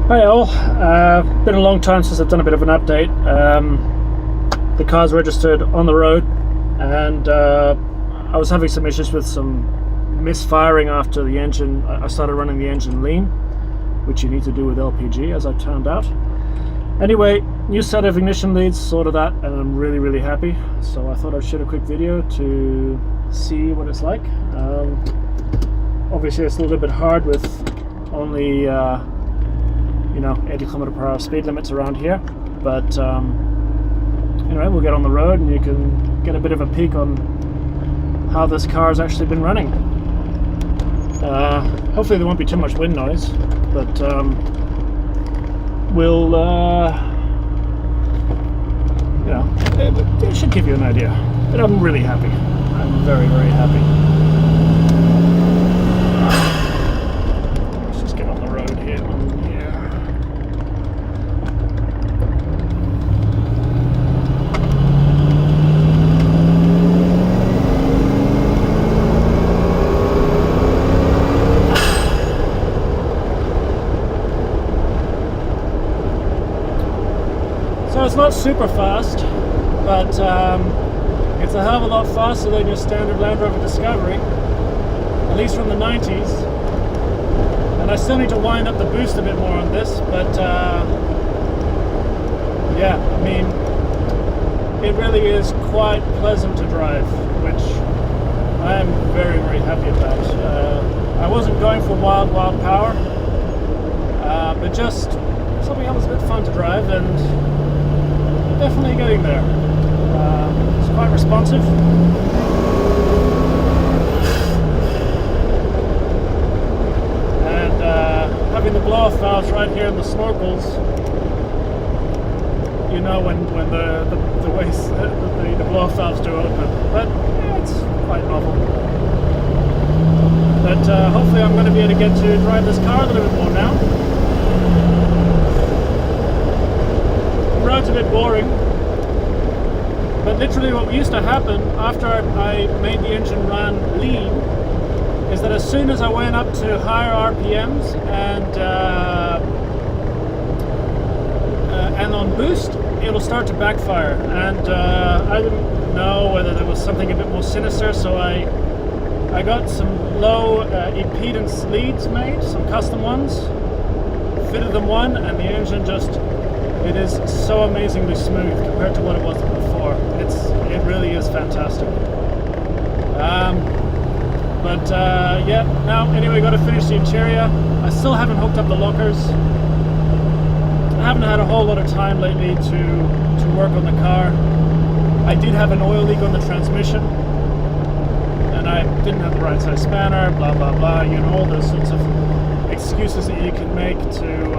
Hi all, been a long time since I've done a bit of an update. The car's registered on the road, and I was having some issues with some misfiring after the engine. I started running the engine lean, which you need to do with LPG, as I've found out. Anyway, new set of ignition leads, sorted that, and I'm really happy. So I thought I'd shoot a quick video to see what it's like. Obviously it's a little bit hard with only 80 km/h speed limits around here, but anyway, we'll get on the road and you can get a bit of a peek on how this car's actually been running. Hopefully there won't be too much wind noise, but it should give you an idea. But I'm really happy. I'm very happy. Let's just get on the road here. So it's not super fast, but it's a hell of a lot faster than your standard Land Rover Discovery, at least from the 90s. And I still need to wind up the boost a bit more on this, but yeah, I mean, it really is quite pleasant to drive, which I am very happy about. I wasn't going for wild power, but just something that was a bit fun to drive, and definitely getting there. It's quite responsive. And having the blow-off valves right here in the snorkels, you know when the blow-off valves do open. But yeah, it's quite novel. But hopefully I'm going to be able to get to drive this car a little bit more now. The road's a bit boring, but literally what used to happen after I made the engine run lean is that as soon as I went up to higher RPMs and on boost, it'll start to backfire. And I didn't know whether there was something a bit more sinister, so I got some low impedance leads made, some custom ones, fitted them one, and the engine it is so amazingly smooth compared to what it was before. It really is fantastic. Yeah, now anyway, got to finish the interior. I still haven't hooked up the lockers. I haven't had a whole lot of time lately to work on the car. I did have an oil leak on the transmission, and I didn't have the right size spanner, blah blah, you know, all those sorts of excuses that you can make to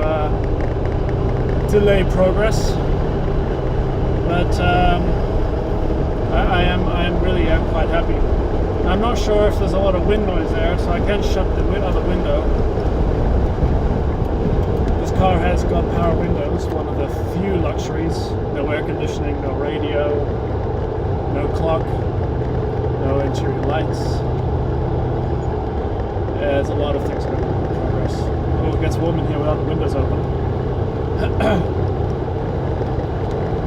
delay progress. But I am really quite happy. I'm not sure if there's a lot of wind noise there, so I can shut the other window. This car has got power windows, one of the few luxuries. No air conditioning, no radio, no clock, no interior lights. There's a lot of things going on in progress. Oh, it gets warm in here without the windows open.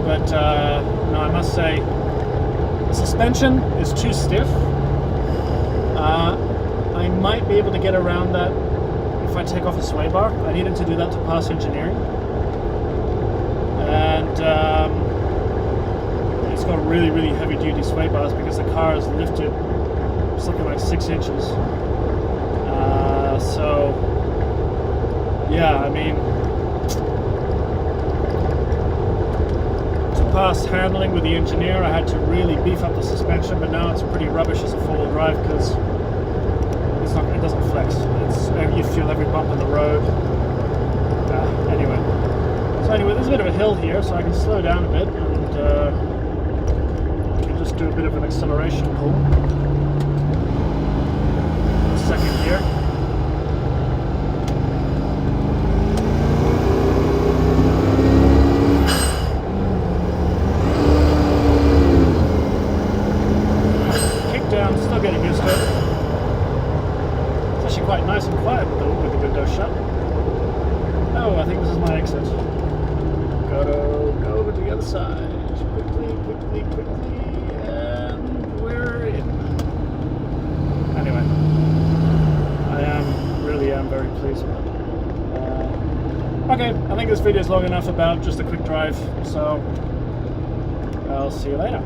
But no, I must say the suspension is too stiff. I might be able to get around that if I take off the sway bar. I needed to do that to pass engineering, and it's got really heavy duty sway bars because the car is lifted something like 6 inches. So yeah, I mean, past handling with the engineer, I had to really beef up the suspension, but now it's pretty rubbish as a four-wheel drive because it doesn't flex. You feel every bump on the road. Anyway, there's a bit of a hill here, so I can slow down a bit and can just do a bit of an acceleration pull. Second gear. Still getting used to it. It's actually quite nice and quiet with the window shut. Oh, I think this is exit. Gotta go to the other side. Quickly, and we're in. Anyway, really am very pleased with it. Okay, I think this video is long enough about just a quick drive, so I'll see you later.